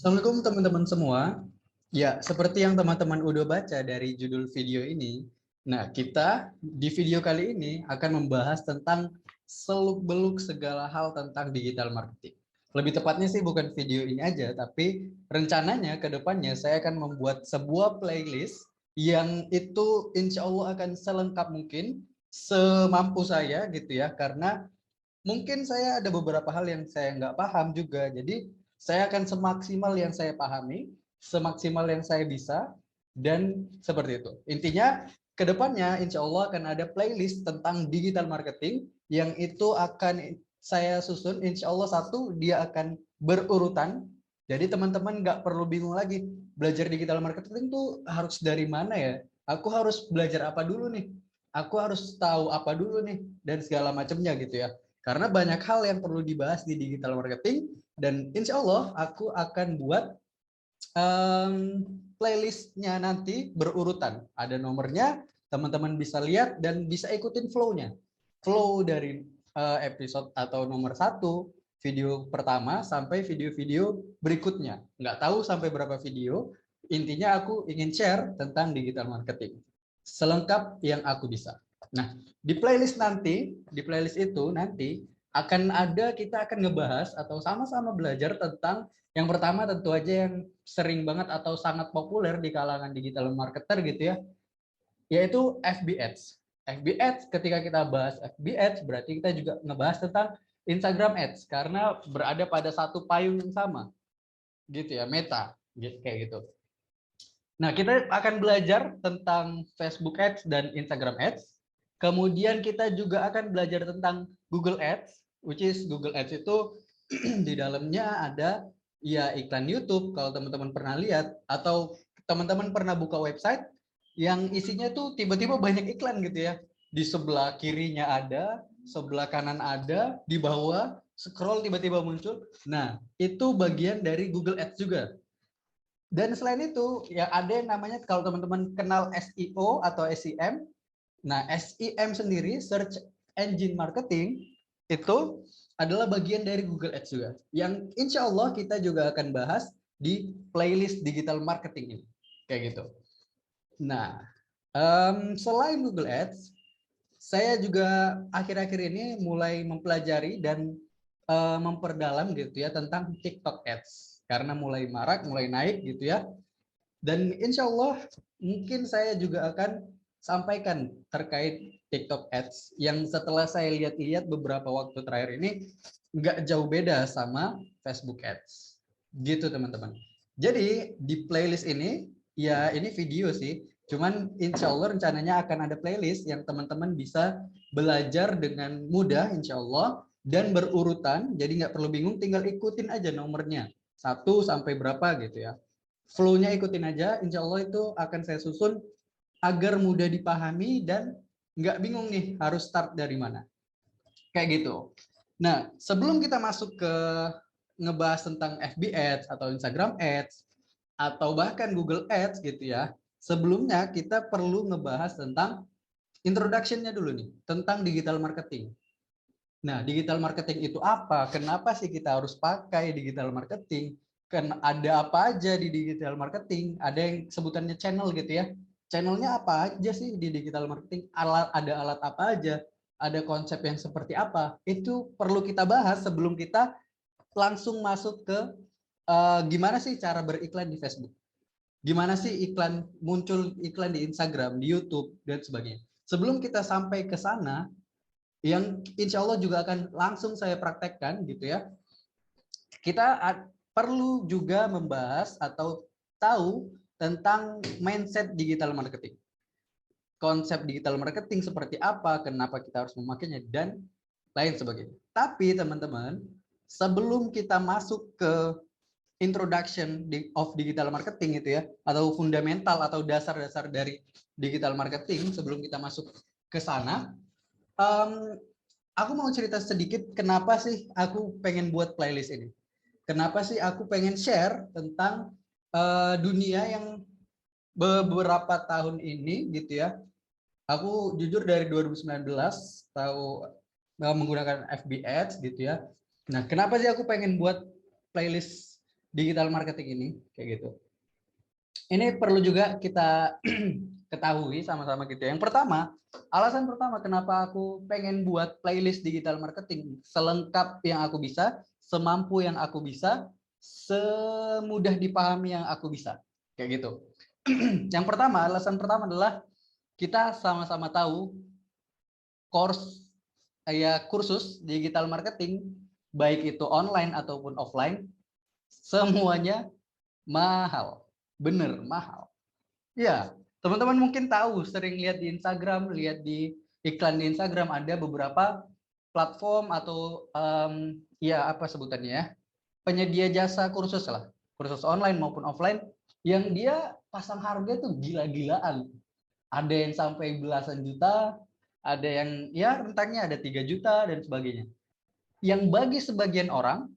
Assalamualaikum teman-teman semua. Ya, seperti yang teman-teman udah baca dari judul video ini, nah kita di video kali ini akan membahas tentang seluk-beluk segala hal tentang digital marketing. Lebih tepatnya sih bukan video ini aja, tapi rencananya ke depannya saya akan membuat sebuah playlist yang itu insya Allah akan selengkap mungkin, semampu saya gitu ya, karena mungkin saya ada beberapa hal yang saya nggak paham juga. Jadi saya akan semaksimal yang saya pahami, semaksimal yang saya bisa, dan seperti itu. Intinya kedepannya insya Allah akan ada playlist tentang digital marketing yang itu akan saya susun. Insya Allah satu, dia akan berurutan. Jadi teman-teman nggak perlu bingung lagi, belajar digital marketing tuh harus dari mana ya? Aku harus belajar apa dulu nih? Aku harus tahu apa dulu nih? Dan segala macamnya gitu ya. Karena banyak hal yang perlu dibahas di digital marketing, dan insya Allah aku akan buat playlistnya nanti berurutan. Ada nomornya, teman-teman bisa lihat dan bisa ikutin flow-nya. Flow dari episode atau nomor 1, video pertama sampai video-video berikutnya. Nggak tahu sampai berapa video, intinya aku ingin share tentang digital marketing. Selengkap yang aku bisa. Nah, di playlist itu nanti akan ada, kita akan ngebahas atau sama-sama belajar tentang yang pertama tentu aja yang sering banget atau sangat populer di kalangan digital marketer gitu ya, yaitu FB Ads. FB Ads, ketika kita bahas FB Ads berarti kita juga ngebahas tentang Instagram Ads karena berada pada satu payung yang sama gitu ya, Meta gitu, kayak gitu. Nah, kita akan belajar tentang Facebook Ads dan Instagram Ads. Kemudian kita juga akan belajar tentang Google Ads, which is Google Ads itu di dalamnya ada ya iklan YouTube kalau teman-teman pernah lihat, atau teman-teman pernah buka website yang isinya tuh tiba-tiba banyak iklan gitu ya. Di sebelah kirinya ada, sebelah kanan ada, di bawah scroll tiba-tiba muncul. Nah, itu bagian dari Google Ads juga. Dan selain itu, ya ada yang namanya, kalau teman-teman kenal SEO atau SEM. Nah, SEM sendiri, Search Engine Marketing, itu adalah bagian dari Google Ads juga. Yang insya Allah kita juga akan bahas di playlist digital marketing ini. Kayak gitu. Nah, selain Google Ads, saya juga akhir-akhir ini mulai mempelajari dan memperdalam gitu ya tentang TikTok Ads. Karena mulai marak, mulai naik gitu ya. Dan insya Allah mungkin saya juga akan sampaikan terkait TikTok Ads yang setelah saya lihat-lihat beberapa waktu terakhir ini nggak jauh beda sama Facebook Ads. Gitu teman-teman. Jadi di playlist ini, ya ini video sih, cuman insya Allah rencananya akan ada playlist yang teman-teman bisa belajar dengan mudah insya Allah dan berurutan, jadi nggak perlu bingung, tinggal ikutin aja nomornya 1 sampai berapa gitu ya. Flow-nya ikutin aja, insya Allah itu akan saya susun agar mudah dipahami dan nggak bingung nih harus start dari mana. Kayak gitu. Nah, sebelum kita masuk ke ngebahas tentang FB Ads atau Instagram Ads atau bahkan Google Ads gitu ya, sebelumnya kita perlu ngebahas tentang introduction-nya dulu nih, tentang digital marketing. Nah, digital marketing itu apa? Kenapa sih kita harus pakai digital marketing? Kan ada apa aja di digital marketing? Ada yang sebutannya channel gitu ya. Channelnya apa aja sih di digital marketing? Ada alat apa aja? Ada konsep yang seperti apa? Itu perlu kita bahas sebelum kita langsung masuk ke gimana sih cara beriklan di Facebook? Gimana sih iklan muncul iklan di Instagram, di YouTube dan sebagainya. Sebelum kita sampai ke sana, yang insya Allah juga akan langsung saya praktekkan gitu ya. Kita perlu juga membahas atau tahu tentang mindset digital marketing. Konsep digital marketing seperti apa, kenapa kita harus memakainya, dan lain sebagainya. Tapi teman-teman, sebelum kita masuk ke introduction of digital marketing itu ya, atau fundamental atau dasar-dasar dari digital marketing, sebelum kita masuk ke sana, aku mau cerita sedikit kenapa sih aku pengen buat playlist ini. Kenapa sih aku pengen share tentang dunia yang beberapa tahun ini gitu ya. Aku jujur dari 2019 tahu menggunakan FB Ads gitu ya. Nah, kenapa sih aku pengen buat playlist digital marketing ini kayak gitu. Ini perlu juga kita ketahui sama-sama gitu. Yang pertama, alasan pertama kenapa aku pengen buat playlist digital marketing selengkap yang aku bisa, semampu yang aku bisa, semudah dipahami yang aku bisa. Kayak gitu. Yang pertama, alasan pertama adalah kita sama-sama tahu kursus digital marketing baik itu online ataupun offline semuanya mahal. Bener, mahal. Ya, teman-teman mungkin tahu, sering lihat di Instagram, lihat di iklan di Instagram ada beberapa platform atau ya apa sebutannya ya, penyedia jasa kursus lah, kursus online maupun offline, yang dia pasang harga tuh gila-gilaan. Ada yang sampai belasan juta, ada yang ya rentangnya ada 3 juta dan sebagainya. Yang bagi sebagian orang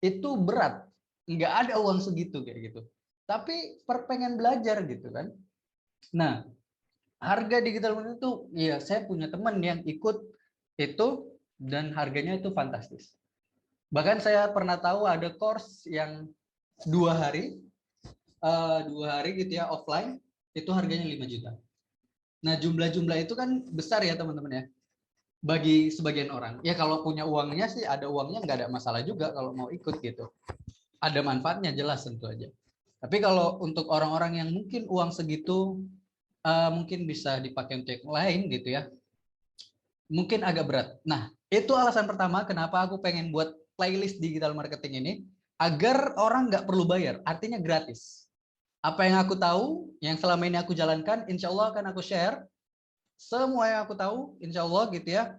itu berat, nggak ada uang segitu kayak gitu. Tapi pengen belajar gitu kan. Nah, harga digital marketing itu, ya saya punya teman yang ikut itu dan harganya itu fantastis. Bahkan saya pernah tahu ada course yang 2 hari, 2 hari gitu ya offline, itu harganya 5 juta. Nah jumlah-jumlah itu kan besar ya teman-teman ya. Bagi sebagian orang, ya kalau punya uangnya sih ada uangnya nggak ada masalah juga kalau mau ikut gitu. Ada manfaatnya jelas tentu aja. Tapi kalau untuk orang-orang yang mungkin uang segitu mungkin bisa dipakai untuk yang lain gitu ya, mungkin agak berat. Nah, itu alasan pertama kenapa aku pengen buat playlist digital marketing ini, agar orang nggak perlu bayar, artinya gratis. Apa yang aku tahu, yang selama ini aku jalankan, insya Allah akan aku share. Semua yang aku tahu, insya Allah gitu ya,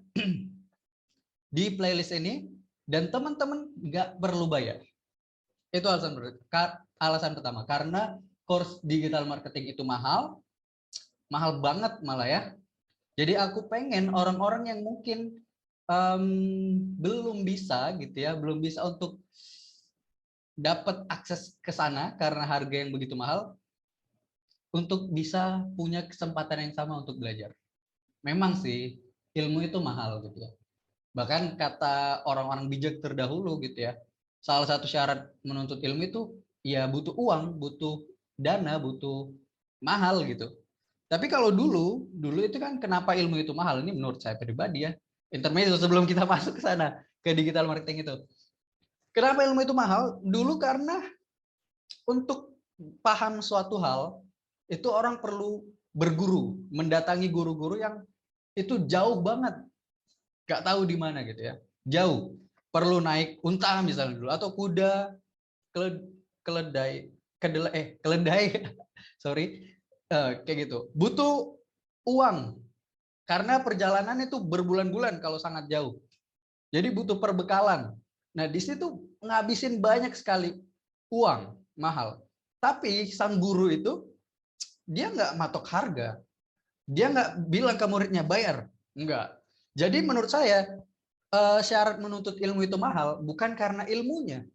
di playlist ini, dan teman-teman nggak perlu bayar. Itu alasan pertama, karena course digital marketing itu mahal, mahal banget malah ya. Jadi aku pengen orang-orang yang mungkin belum bisa gitu ya, belum bisa untuk dapat akses ke sana karena harga yang begitu mahal, untuk bisa punya kesempatan yang sama untuk belajar. Memang sih ilmu itu mahal gitu ya. Bahkan kata orang-orang bijak terdahulu gitu ya, salah satu syarat menuntut ilmu itu ya butuh uang, butuh dana, butuh mahal gitu. Tapi kalau dulu itu kan kenapa ilmu itu mahal? Ini menurut saya pribadi ya. Intermezzo sebelum kita masuk ke sana, ke digital marketing itu. Kenapa ilmu itu mahal? Dulu karena untuk paham suatu hal, itu orang perlu berguru, mendatangi guru-guru yang itu jauh banget. Gak tahu di mana gitu ya. Jauh. Perlu naik unta misalnya dulu, atau kuda, keledai, keledai, sorry, kayak gitu. Butuh uang, karena perjalanan itu berbulan-bulan kalau sangat jauh. Jadi butuh perbekalan. Nah, di situ ngabisin banyak sekali uang mahal. Tapi sang guru itu dia nggak matok harga. Dia nggak bilang ke muridnya bayar. Enggak. Jadi menurut saya syarat menuntut ilmu itu mahal bukan karena ilmunya,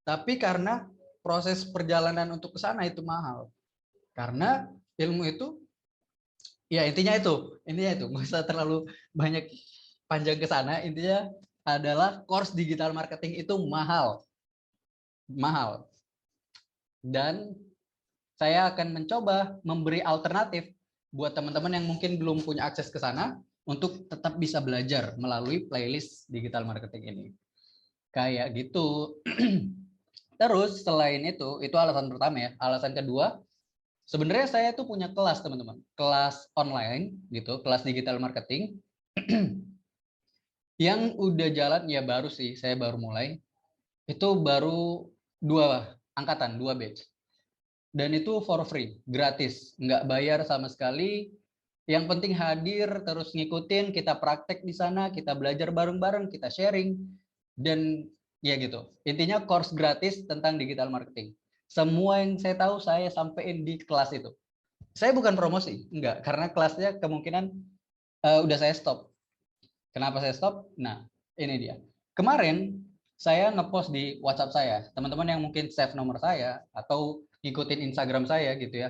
tapi karena proses perjalanan untuk ke sana itu mahal. Karena ilmu itu, ya intinya itu nggak usah terlalu banyak panjang ke sana. Intinya adalah course digital marketing itu mahal, mahal. Dan saya akan mencoba memberi alternatif buat teman-teman yang mungkin belum punya akses ke sana untuk tetap bisa belajar melalui playlist digital marketing ini. Kayak gitu. Terus selain itu alasan pertama ya. Alasan kedua, sebenarnya saya tuh punya kelas teman-teman, kelas online gitu, kelas digital marketing yang udah jalan ya baru sih, saya baru mulai. Itu baru 2 angkatan, 2 batch. Dan itu for free, gratis, nggak bayar sama sekali. Yang penting hadir, terus ngikutin, kita praktek di sana, kita belajar bareng-bareng, kita sharing, dan ya gitu. Intinya course gratis tentang digital marketing. Semua yang saya tahu saya sampaikan di kelas itu. Saya bukan promosi, enggak, karena kelasnya kemungkinan udah saya stop. Kenapa saya stop? Nah, ini dia. Kemarin saya ngepost di WhatsApp saya. Teman-teman yang mungkin save nomor saya atau ngikutin Instagram saya gitu ya.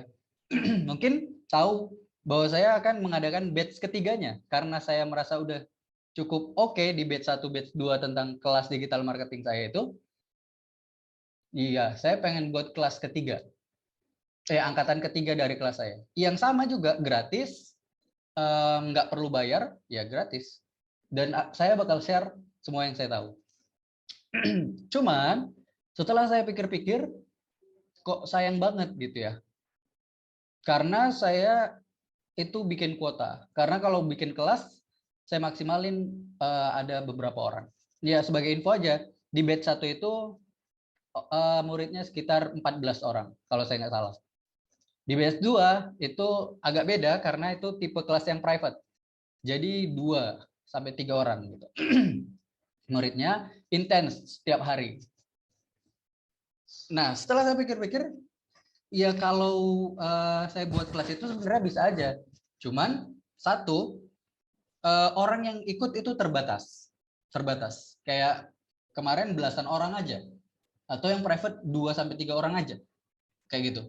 Mungkin tahu bahwa saya akan mengadakan batch ketiganya karena saya merasa udah cukup oke di batch 1, batch 2 tentang kelas digital marketing saya itu. Iya, saya pengen buat kelas ketiga. Angkatan ketiga dari kelas saya. Yang sama juga gratis, nggak perlu bayar, ya gratis. Dan saya bakal share semua yang saya tahu. Cuman setelah saya pikir-pikir, kok sayang banget gitu ya. Karena saya itu bikin kuota. Karena kalau bikin kelas, saya maksimalin ada beberapa orang. Ya sebagai info aja, di batch 1 itu muridnya sekitar 14 orang, kalau saya nggak salah. Di batch 2 itu agak beda karena itu tipe kelas yang private. Jadi 2 sampai 3 orang gitu. Muridnya intens setiap hari. Nah, setelah saya pikir-pikir, ya kalau saya buat kelas itu sebenarnya bisa aja. Cuman satu, orang yang ikut itu terbatas. Terbatas. Kayak kemarin belasan orang aja. Atau yang private 2 sampai 3 orang aja. Kayak gitu.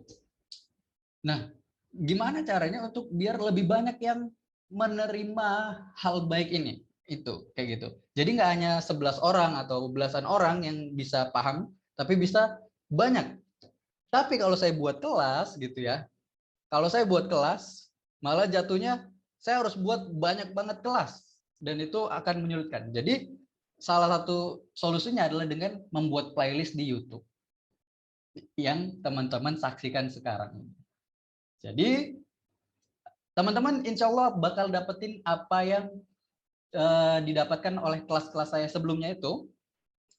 Nah, gimana caranya untuk biar lebih banyak yang menerima hal baik ini? Itu kayak gitu. Jadi nggak hanya 11 orang atau belasan orang yang bisa paham, tapi bisa banyak. Tapi kalau saya buat kelas gitu ya, kalau saya buat kelas, malah jatuhnya saya harus buat banyak banget kelas dan itu akan menyulitkan. Jadi salah satu solusinya adalah dengan membuat playlist di YouTube yang teman-teman saksikan sekarang. Jadi teman-teman insya Allah bakal dapetin apa yang didapatkan oleh kelas-kelas saya sebelumnya itu,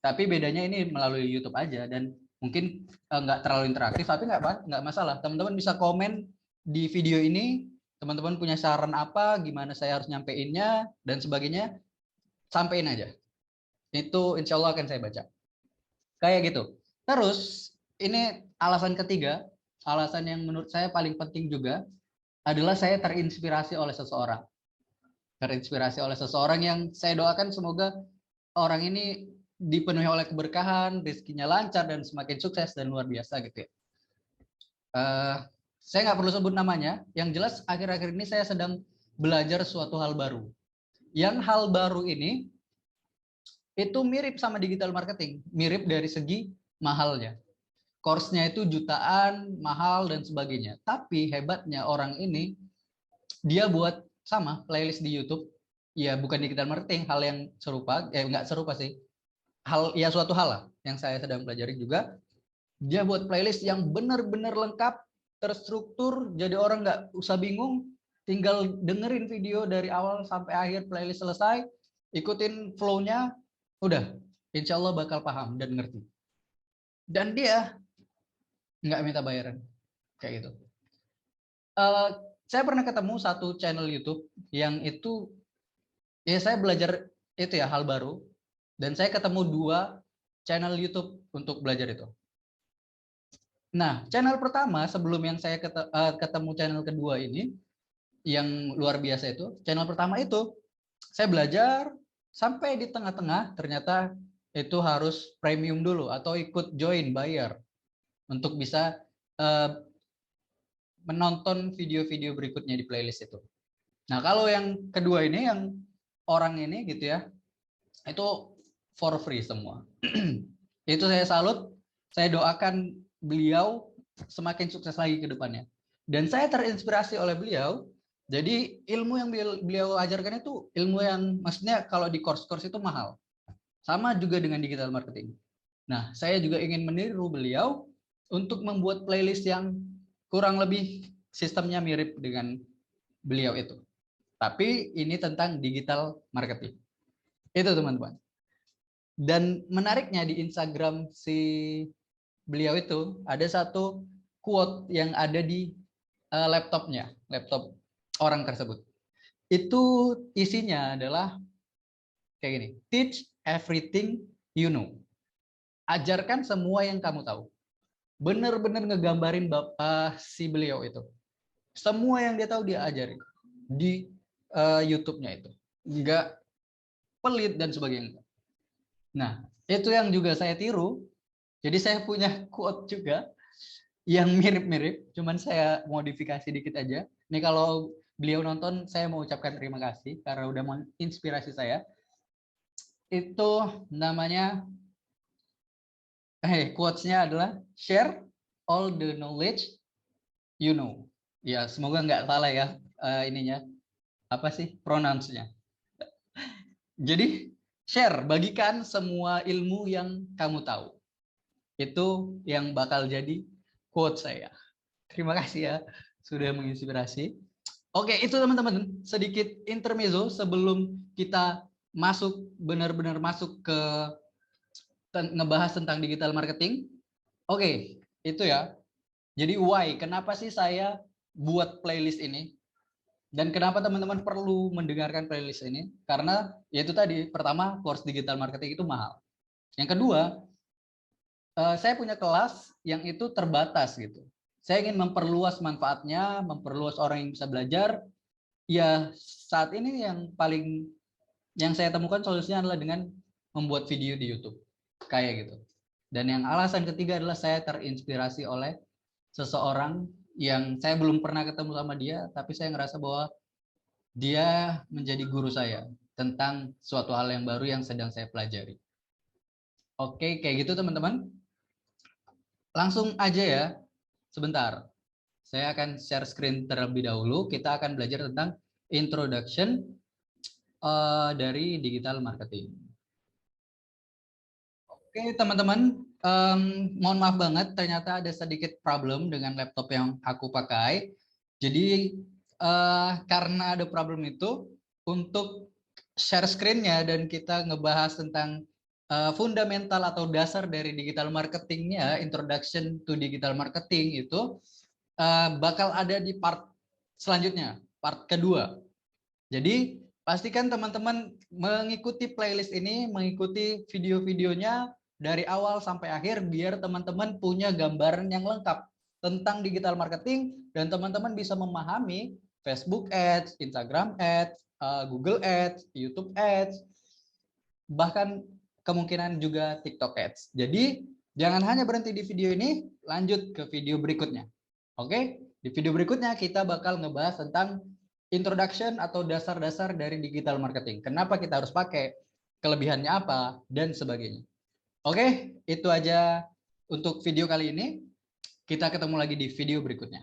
tapi bedanya ini melalui YouTube aja dan mungkin nggak terlalu interaktif, tapi nggak masalah. Teman-teman bisa komen di video ini, teman-teman punya saran apa, gimana saya harus nyampeinnya dan sebagainya, sampein aja. Itu insya Allah akan saya baca. Kayak gitu. Terus ini alasan ketiga, alasan yang menurut saya paling penting juga adalah saya terinspirasi oleh seseorang. Terinspirasi oleh seseorang yang saya doakan semoga orang ini dipenuhi oleh keberkahan, rezekinya lancar dan semakin sukses dan luar biasa gitu ya. Saya nggak perlu sebut namanya. Yang jelas akhir-akhir ini saya sedang belajar suatu hal baru. Yang hal baru ini itu mirip sama digital marketing, mirip dari segi mahalnya. Course-nya itu jutaan, mahal dan sebagainya. Tapi hebatnya orang ini dia buat sama playlist di YouTube. Ya bukan digital marketing, hal yang serupa, nggak serupa sih. Suatu hal lah yang saya sedang pelajari juga. Dia buat playlist yang benar-benar lengkap, terstruktur, jadi orang nggak usah bingung, tinggal dengerin video dari awal sampai akhir playlist selesai, ikutin flow-nya, udah, insya Allah bakal paham dan ngerti. Dan dia nggak minta bayaran, kayak gitu. Saya pernah ketemu satu channel YouTube yang itu, ya saya belajar itu ya hal baru, dan saya ketemu 2 channel YouTube untuk belajar itu. Nah, channel pertama sebelum yang saya ketemu channel kedua ini, yang luar biasa itu, channel pertama itu saya belajar sampai di tengah-tengah ternyata itu harus premium dulu atau ikut join bayar untuk bisa menonton video-video berikutnya di playlist itu. Nah, kalau yang kedua ini yang orang ini gitu ya, itu for free semua. Itu saya salut, saya doakan beliau semakin sukses lagi ke depannya. Dan saya terinspirasi oleh beliau, jadi ilmu yang beliau ajarkan itu ilmu yang maksudnya kalau di course-course itu mahal. Sama juga dengan digital marketing. Nah, saya juga ingin meniru beliau untuk membuat playlist yang kurang lebih sistemnya mirip dengan beliau itu. Tapi ini tentang digital marketing. Itu teman-teman. Dan menariknya di Instagram si beliau itu ada satu quote yang ada di laptopnya, laptop orang tersebut. Itu isinya adalah kayak gini, teach everything you know. Ajarkan semua yang kamu tahu. Bener-bener ngegambarin si beliau itu. Semua yang dia tahu dia ajarin di YouTube-nya itu. Enggak pelit dan sebagainya. Nah, itu yang juga saya tiru. Jadi saya punya quote juga yang mirip-mirip, cuman saya modifikasi dikit aja. Nih kalau beliau nonton, saya mau ucapkan terima kasih karena udah menginspirasi saya. Itu namanya Quotes-nya adalah share all the knowledge you know. Ya, semoga nggak salah ya ininya. Apa sih pronounce-nya? Jadi share, bagikan semua ilmu yang kamu tahu. Itu yang bakal jadi quote saya. Terima kasih ya sudah menginspirasi. Oke, itu teman-teman sedikit intermezzo sebelum kita benar-benar masuk ke ngebahas tentang digital marketing. Oke, itu ya. Jadi why? Kenapa sih saya buat playlist ini? Dan kenapa teman-teman perlu mendengarkan playlist ini? Karena yaitu tadi, pertama, course digital marketing itu mahal. Yang kedua, saya punya kelas yang itu terbatas gitu. Saya ingin memperluas manfaatnya, memperluas orang yang bisa belajar. Ya, saat ini yang saya temukan solusinya adalah dengan membuat video di YouTube. Kayak gitu. Dan yang alasan ketiga adalah saya terinspirasi oleh seseorang yang saya belum pernah ketemu sama dia, tapi saya ngerasa bahwa dia menjadi guru saya tentang suatu hal yang baru yang sedang saya pelajari. Oke, kayak gitu teman-teman. Langsung aja ya, sebentar. Saya akan share screen terlebih dahulu. Kita akan belajar tentang introduction dari digital marketing. Oke teman-teman, mohon maaf banget, ternyata ada sedikit problem dengan laptop yang aku pakai. Jadi karena ada problem itu, untuk share screen-nya dan kita ngebahas tentang fundamental atau dasar dari digital marketingnya, introduction to digital marketing itu bakal ada di part selanjutnya, part kedua. Jadi pastikan teman-teman mengikuti playlist ini, mengikuti video-videonya dari awal sampai akhir biar teman-teman punya gambaran yang lengkap tentang digital marketing dan teman-teman bisa memahami Facebook Ads, Instagram Ads, Google Ads, YouTube Ads, bahkan kemungkinan juga TikTok Ads. Jadi jangan hanya berhenti di video ini, lanjut ke video berikutnya. Oke, di video berikutnya kita bakal ngebahas tentang introduction atau dasar-dasar dari digital marketing. Kenapa kita harus pakai, kelebihannya apa, dan sebagainya. Oke, itu aja untuk video kali ini. Kita ketemu lagi di video berikutnya.